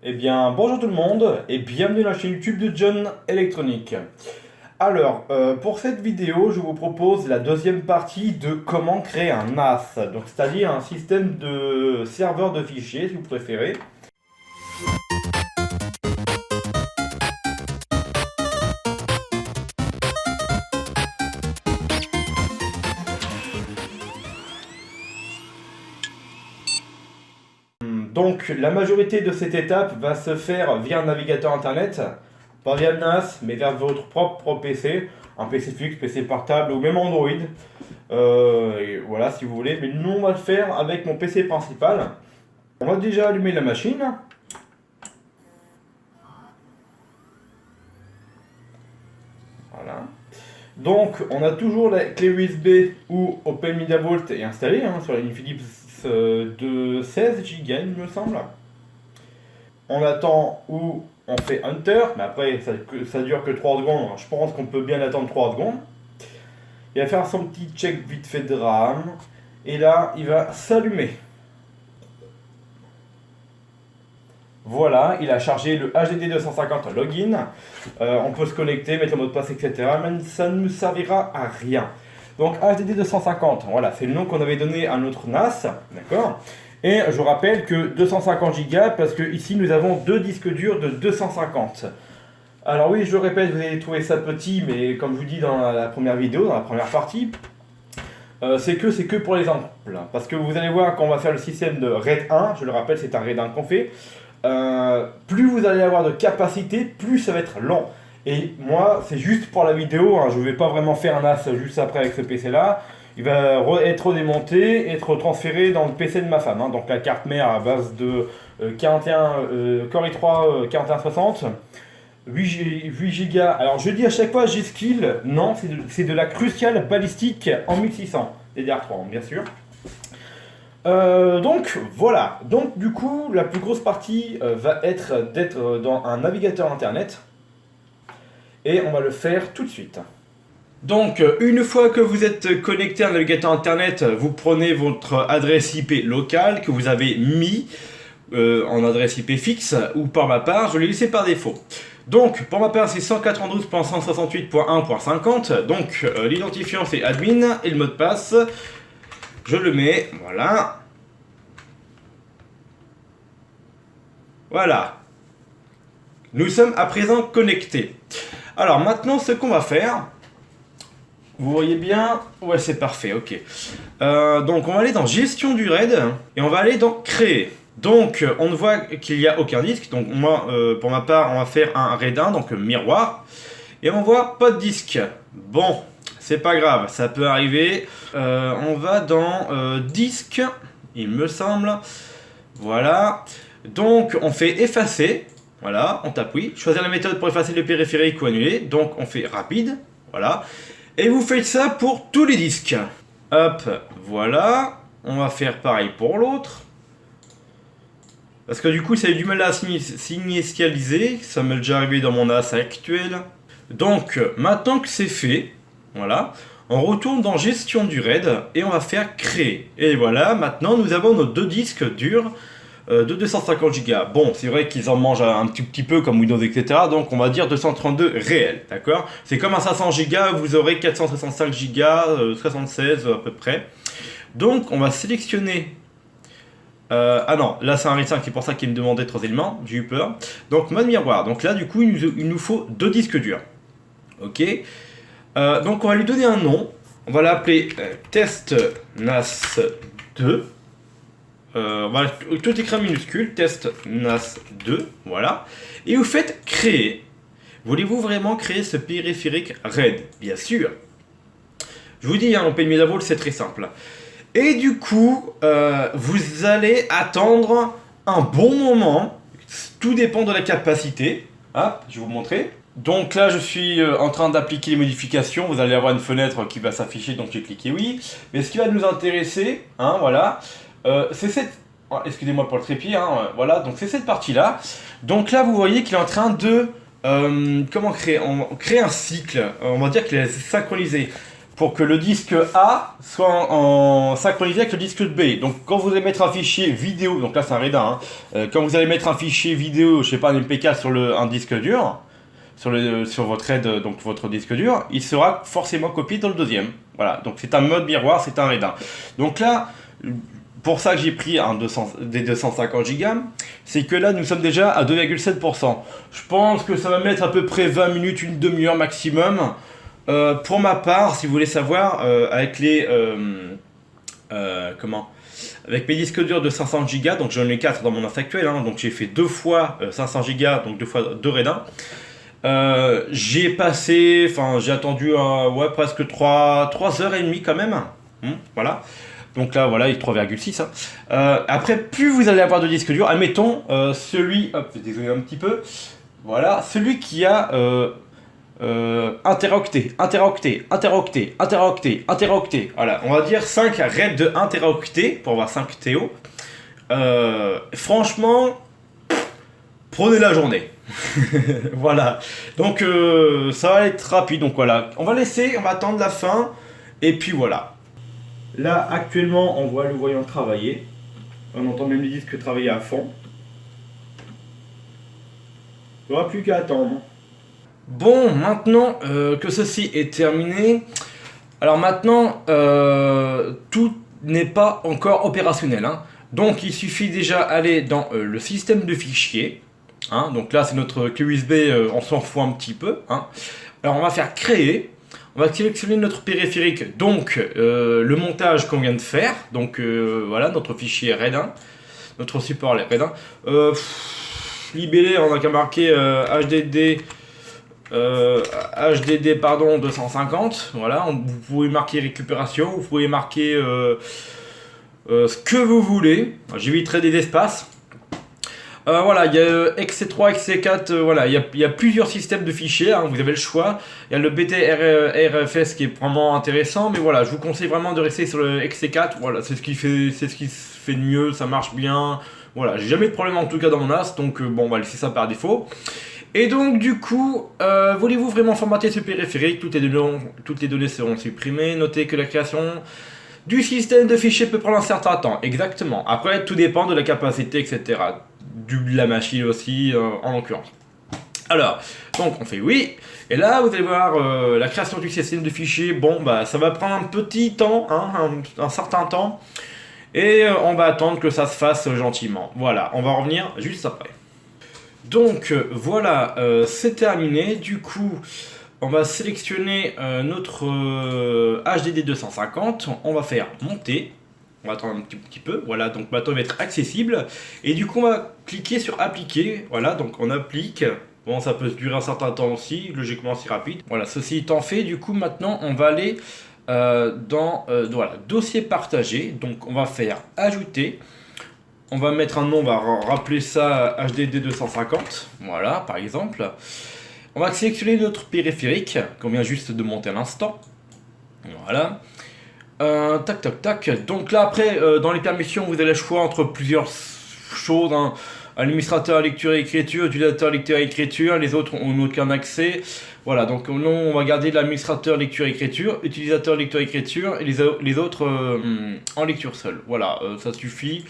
Eh bien, bonjour tout le monde et bienvenue dans la chaîne YouTube de John Electronic. Alors, pour cette vidéo, je vous propose la deuxième partie de comment créer un NAS, donc c'est-à-dire un système de serveur de fichiers, si vous préférez. Donc, la majorité de cette étape va se faire via un navigateur internet, pas via le NAS, mais vers votre propre PC, un PC fixe, PC portable ou même Android. Et voilà, si vous voulez. Mais nous, on va le faire avec mon PC principal. On va déjà allumer la machine. Voilà. Donc, on a toujours la clé USB ou Open Media Vault est installée sur la ligne Philips de 16 Go, il me semble. On attend où on fait Enter, mais après ça dure que 3 secondes. Je pense qu'on peut bien attendre 3 secondes. Il va faire son petit check vite fait de RAM. Et là, il va s'allumer. Voilà, il a chargé le HDD 250 login. On peut se connecter, mettre le mot de passe, etc. Mais ça ne nous servira à rien. Donc HDD 250, voilà, c'est le nom qu'on avait donné à notre NAS, d'accord. Et je rappelle que 250 Go parce que ici nous avons deux disques durs de 250. Alors oui, je le répète, vous allez trouver ça petit, mais comme je vous dis dans la première vidéo, dans la première partie, c'est que pour l'exemple. Parce que vous allez voir quand on va faire le système de RAID 1, je le rappelle, c'est un RAID 1 qu'on fait. Plus vous allez avoir de capacité, plus ça va être lent. Et moi, c'est juste pour la vidéo, je ne vais pas vraiment faire un NAS juste après avec ce PC là. Il va être démonté, être transféré dans le PC de ma femme. Donc la carte mère à base de 41 Core i3 4160, 8 Go. Alors je dis à chaque fois G-Skill, non, c'est de la Crucial Balistique en 1600, DDR3 bien sûr. Donc voilà, donc du coup la plus grosse partie va être d'être dans un navigateur internet et on va le faire tout de suite. Donc une fois que vous êtes connecté à un navigateur internet, vous prenez votre adresse IP locale que vous avez mis en adresse IP fixe ou par ma part je l'ai laissé par défaut. Donc pour ma part c'est 192.168.1.50, donc l'identifiant c'est admin et le mot de passe je le mets, voilà. Voilà. Nous sommes à présent connectés. Alors maintenant, ce qu'on va faire, vous voyez bien, ouais c'est parfait, ok. Donc on va aller dans gestion du RAID et on va aller dans créer. Donc on ne voit qu'il n'y a aucun disque, donc moi pour ma part on va faire un RAID 1, donc miroir. Et on voit pas de disque. Bon, c'est pas grave, ça peut arriver. On va dans disque, il me semble. Voilà. Donc on fait effacer, voilà, on tape oui, choisir la méthode pour effacer le périphérique ou annuler, donc on fait rapide, voilà, et vous faites ça pour tous les disques. Hop, voilà, on va faire pareil pour l'autre, parce que du coup ça a eu du mal à s'initialiser, ça m'est déjà arrivé dans mon NAS actuel. Donc maintenant que c'est fait, voilà, on retourne dans gestion du RAID et on va faire créer. Et voilà, maintenant nous avons nos deux disques durs de 250 Go. Bon, c'est vrai qu'ils en mangent un petit peu comme Windows, etc. Donc on va dire 232 réels, d'accord. C'est comme un 500 Go, vous aurez 465 Go, 76 à peu près. Donc on va sélectionner... ah non, là c'est un RAID 5, c'est pour ça qu'il me demandait 3 éléments, j'ai eu peur. Donc mode miroir, donc là du coup il nous faut deux disques durs. Ok. Donc on va lui donner un nom, on va l'appeler test NAS 2. Voilà, tout écrit en minuscule, test NAS 2, voilà. Et vous faites créer. Voulez-vous vraiment créer ce périphérique RAID? Bien sûr. Je vous dis, Open Media Vault, c'est très simple. Et du coup, vous allez attendre un bon moment. Tout dépend de la capacité. Ah, je vais vous montrer. Donc là, je suis en train d'appliquer les modifications. Vous allez avoir une fenêtre qui va s'afficher, donc j'ai cliqué oui. Mais ce qui va nous intéresser, voilà, c'est cette... excusez-moi pour le trépied, voilà, donc c'est cette partie-là. Donc là, vous voyez qu'il est en train de... comment créer? On crée un cycle, on va dire qu'il est synchronisé. pour que le disque A soit synchronisé avec le disque B. Donc quand vous allez mettre un fichier vidéo, donc là c'est un RAID, quand vous allez mettre un fichier vidéo, je sais pas, un MPK sur un disque dur, sur votre RAID, donc votre disque dur, il sera forcément copié dans le deuxième. Voilà, donc c'est un mode miroir, c'est un RAID 1. Donc là, pour ça que j'ai pris des 250 Go, c'est que là nous sommes déjà à 2,7%. Je pense que ça va mettre à peu près 20 minutes, une demi-heure maximum. Pour ma part, si vous voulez savoir, avec avec mes disques durs de 500 Go, donc j'en ai 4 dans mon NAS actuel, donc j'ai fait 2 fois 500 Go, donc 2 fois 2 RAID 1. J'ai attendu presque 3h30 quand même. Voilà. Donc là, voilà, il est 3,6. Après, plus vous allez avoir de disques durs, admettons, celui, hop, je vais désolé un petit peu, voilà, celui qui a interoctet. Voilà, on va dire 5 RAID de 1 teraoctet pour avoir 5 TO. Franchement, prenez la journée. Voilà. Donc ça va être rapide. Donc voilà. On va attendre la fin. Et puis voilà. Là actuellement on voit le voyant travailler. On entend même les disques travailler à fond. Il n'y aura plus qu'à attendre. Bon, maintenant que ceci est terminé, alors maintenant tout n'est pas encore opérationnel. Donc il suffit déjà d'aller dans le système de fichiers. Donc là c'est notre clé USB, on s'en fout un petit peu. Alors on va faire créer. On va sélectionner notre périphérique, donc le montage qu'on vient de faire. Donc voilà notre fichier RAID 1, notre support RAID 1. Libellé, on a qu'à marquer HDD 250, voilà, vous pouvez marquer récupération, vous pouvez marquer ce que vous voulez, j'éviterai des espaces. Voilà, il y a XC3, XC4, voilà, il y a plusieurs systèmes de fichiers, vous avez le choix. Il y a le BTRFS qui est vraiment intéressant, mais voilà, je vous conseille vraiment de rester sur le XC4, voilà, c'est ce qui se fait de mieux, ça marche bien, voilà, j'ai jamais de problème en tout cas dans mon NAS, donc bon, on va laisser ça par défaut. Et donc du coup, voulez-vous vraiment formater ce périphérique? Toutes les données seront supprimées. Notez que la création du système de fichiers peut prendre un certain temps. Exactement. Après, tout dépend de la capacité, etc. De la machine aussi, en l'occurrence. Alors, donc on fait oui. Et là, vous allez voir la création du système de fichiers. Bon, bah ça va prendre un petit temps, un certain temps. Et on va attendre que ça se fasse gentiment. Voilà, on va revenir juste après. Donc voilà, c'est terminé. Du coup, on va sélectionner notre HDD 250. On va faire monter. On va attendre un petit peu. Voilà, donc maintenant il va être accessible. Et du coup, on va cliquer sur appliquer. Voilà, donc on applique. Bon, ça peut durer un certain temps aussi. Logiquement, c'est rapide. Voilà, ceci étant fait, du coup, maintenant on va aller dans voilà, dossier partagé. Donc on va faire ajouter. On va mettre un nom, on va rappeler ça HDD 250, voilà, par exemple. On va sélectionner notre périphérique, qu'on vient juste de monter à l'instant. Voilà. Tac, tac, tac. Donc là, après, dans les permissions, vous avez le choix entre plusieurs choses. Administrateur lecture et écriture, utilisateur lecture et écriture, les autres n'ont aucun accès. Voilà, donc nous, on va garder l'administrateur lecture et écriture, utilisateur lecture et écriture, et les autres en lecture seule. Voilà, ça suffit.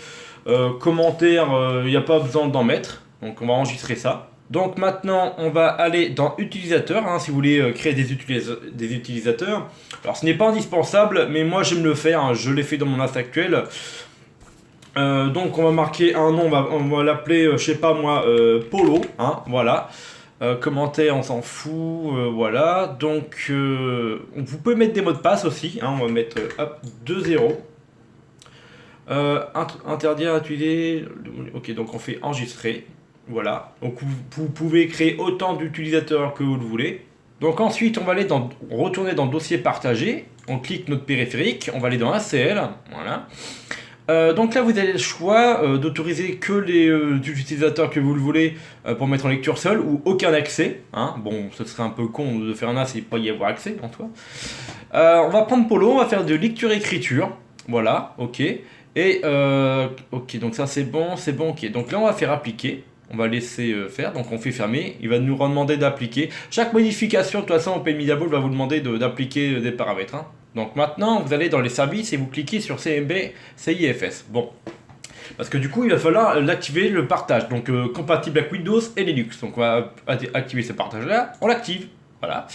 Commentaire, il n'y a pas besoin d'en mettre, donc on va enregistrer ça. Donc maintenant on va aller dans utilisateur, si vous voulez créer des utilisateurs. Alors ce n'est pas indispensable, mais moi j'aime le faire, je l'ai fait dans mon NAS actuel. Donc on va marquer un nom, on va l'appeler, je sais pas moi, Polo, voilà. Commentaire, on s'en fout, voilà. Donc vous pouvez mettre des mots de passe aussi, on va mettre 2.0. Interdire à utiliser. Ok, donc on fait enregistrer. Voilà. Donc vous pouvez créer autant d'utilisateurs que vous le voulez. Donc ensuite, on va aller retourner dans dossier partagé. On clique notre périphérique. On va aller dans ACL. Voilà. Donc là, vous avez le choix d'autoriser que les utilisateurs que vous le voulez pour mettre en lecture seule ou aucun accès. Bon, ce serait un peu con de faire un NAS et pas y avoir accès en soi. On va prendre Polo. On va faire de lecture-écriture. Voilà. Ok. Et ok, donc ça c'est bon, ok. Donc là on va faire appliquer, on va laisser faire, donc on fait fermer, il va nous demander d'appliquer. Chaque modification, de toute façon, OpenMediaVault va vous demander d'appliquer des paramètres. Donc maintenant, vous allez dans les services et vous cliquez sur CMB CIFS. Bon, parce que du coup, il va falloir l'activer le partage, donc compatible avec Windows et Linux. Donc on va activer ce partage-là, on l'active. Voilà.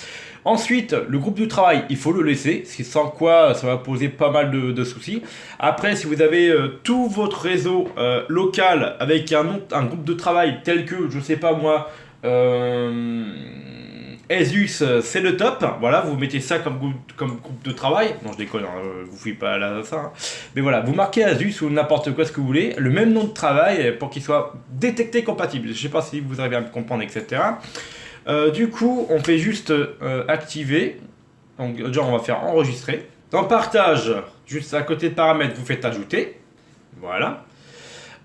Ensuite, le groupe de travail, il faut le laisser, sans quoi ça va poser pas mal de soucis. Après, si vous avez tout votre réseau local avec un groupe de travail tel que, je sais pas moi, Asus, c'est le top. Voilà, vous mettez ça comme groupe de travail. Non, je déconne, hein, vous fouillez pas là ça. Hein. Mais voilà, vous marquez Asus ou n'importe quoi ce que vous voulez, le même nom de travail pour qu'il soit détecté compatible. Je sais pas si vous arrivez à me comprendre, etc. Du coup, on fait juste activer. Donc, genre, on va faire enregistrer. Dans partage, juste à côté de paramètres, vous faites ajouter. Voilà.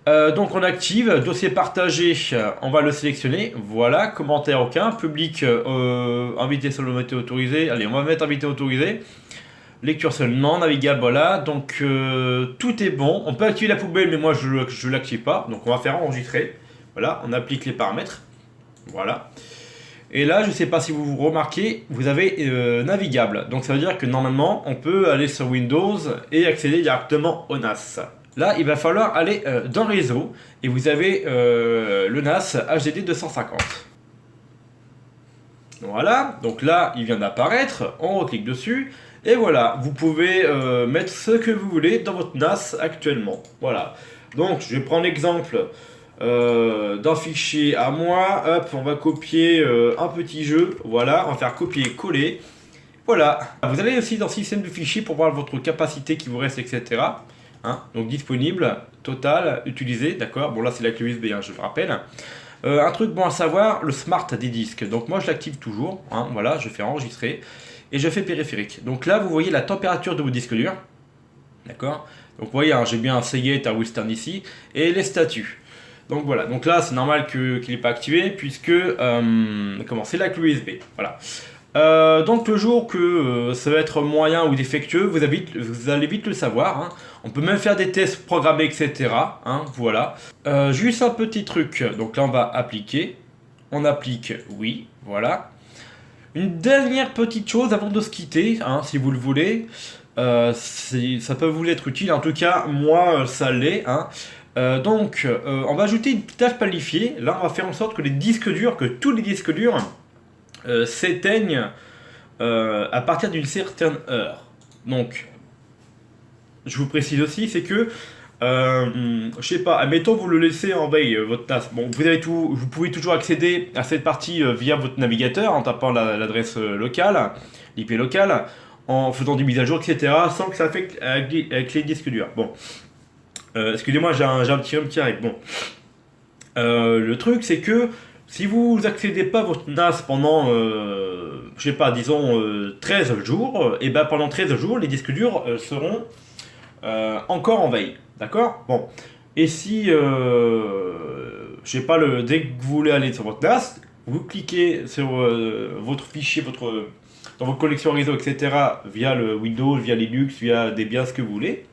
Donc on active, dossier partagé, on va le sélectionner, voilà, commentaire aucun, public, invité seulement autorisé, allez on va mettre invité autorisé, lecture seule non, navigable, voilà, donc tout est bon, on peut activer la poubelle mais moi je l'active pas, donc on va faire enregistrer, voilà, on applique les paramètres, voilà, et là je sais pas si vous remarquez, vous avez navigable, donc ça veut dire que normalement on peut aller sur Windows et accéder directement au NAS. Là, il va falloir aller dans réseau et vous avez le NAS HDD 250. Voilà, donc là, il vient d'apparaître, on reclique dessus et voilà, vous pouvez mettre ce que vous voulez dans votre NAS actuellement. Voilà, donc je vais prendre l'exemple d'un fichier à moi. Hop, on va copier un petit jeu. Voilà, on va faire copier-coller. Voilà, vous allez aussi dans système de fichiers pour voir votre capacité qui vous reste, etc. Hein, donc disponible, total, utilisé, d'accord. Bon là c'est la clé USB, hein, je le rappelle. Un truc bon à savoir, le smart des disques. Donc moi je l'active toujours. Hein, voilà, je fais enregistrer et je fais périphérique. Donc là vous voyez la température de vos disques durs, d'accord. Donc vous voyez, hein, j'ai bien un Seagate à Western ici et les statuts. Donc voilà, donc là c'est normal qu'il n'est pas activé puisque c'est la clé USB. Voilà. Donc le jour que ça va être moyen ou défectueux, vous allez vite le savoir. Hein. On peut même faire des tests programmés, etc. Hein, voilà. Juste un petit truc. Donc là on va appliquer. On applique oui, voilà. Une dernière petite chose avant de se quitter, hein, si vous le voulez. Ça peut vous être utile. En tout cas, moi ça l'est. Hein. Donc on va ajouter une tâche planifiée. Là on va faire en sorte que tous les disques durs s'éteignent à partir d'une certaine heure. Donc, je vous précise aussi, c'est que, je sais pas, admettons vous le laissez en veille, votre NAS. Bon, vous pouvez toujours accéder à cette partie via votre navigateur en tapant l'adresse locale, l'IP locale, en faisant des mises à jour, etc., sans que ça affecte avec les disques durs. Bon, excusez-moi, j'ai un petit arrêt. Bon, le truc, c'est que si vous accédez pas à votre NAS pendant, je sais pas, disons 13 jours, et ben pendant 13 jours, les disques durs seront encore en veille. D'accord. Bon. Et si, je sais pas, dès que vous voulez aller sur votre NAS, vous cliquez sur votre fichier, dans votre collection réseau, etc., via le Windows, via Linux, via des biens, ce que vous voulez,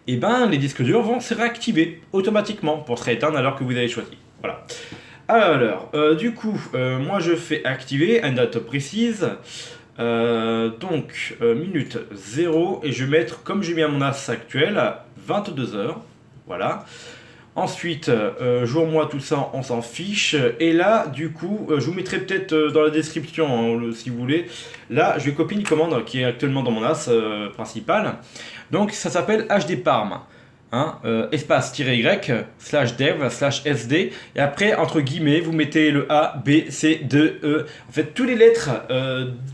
et ben les disques durs vont se réactiver automatiquement pour se rééteindre alors que vous avez choisi. Voilà. Alors, du coup, moi je fais activer une date précise. Donc, minute 0. Et je vais mettre, comme j'ai mis à mon NAS actuel, 22 heures. Voilà. Ensuite, jour, mois, tout ça, on s'en fiche. Et là, du coup, je vous mettrai peut-être dans la description, hein, si vous voulez. Là, je vais copier une commande qui est actuellement dans mon NAS principal. Donc, ça s'appelle HDParm. Hein, espace-y/dev/sd et après entre guillemets vous mettez le A, B, C, D, E, en fait toutes les lettres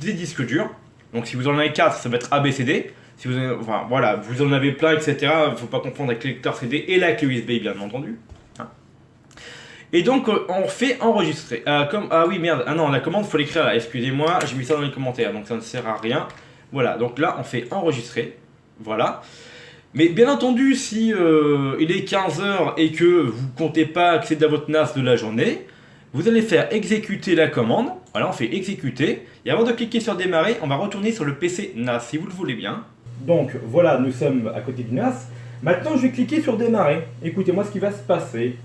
des disques durs. Donc si vous en avez 4 ça va être A, B, C, D. Si vous en avez plein, etc. Il ne faut pas confondre avec le lecteur CD et la clé USB bien entendu. Hein. Et donc on fait enregistrer. Ah oui merde, ah non la commande faut l'écrire là, excusez-moi, j'ai mis ça dans les commentaires donc ça ne sert à rien. Voilà, donc là on fait enregistrer. Voilà. Mais bien entendu, si il est 15h et que vous ne comptez pas accéder à votre NAS de la journée, vous allez faire exécuter la commande. Voilà, on fait exécuter. Et avant de cliquer sur démarrer, on va retourner sur le PC NAS, si vous le voulez bien. Donc voilà, nous sommes à côté du NAS. Maintenant, je vais cliquer sur démarrer. Écoutez-moi ce qui va se passer.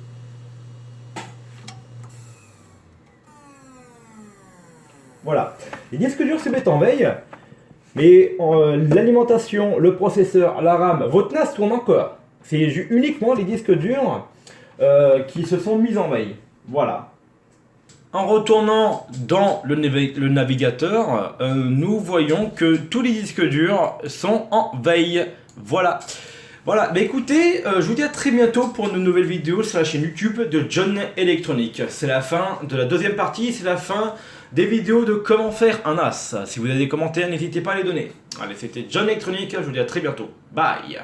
Voilà. Les disques durs se mettent en veille. Mais l'alimentation, le processeur, la RAM, votre NAS tourne encore. C'est uniquement les disques durs qui se sont mis en veille. Voilà. En retournant dans le navigateur, nous voyons que tous les disques durs sont en veille. Voilà. Voilà, bah écoutez, je vous dis à très bientôt pour une nouvelle vidéo sur la chaîne YouTube de John Electronic. C'est la fin de la deuxième partie, c'est la fin des vidéos de comment faire un NAS. Si vous avez des commentaires, n'hésitez pas à les donner. Allez, c'était John Electronic, je vous dis à très bientôt. Bye.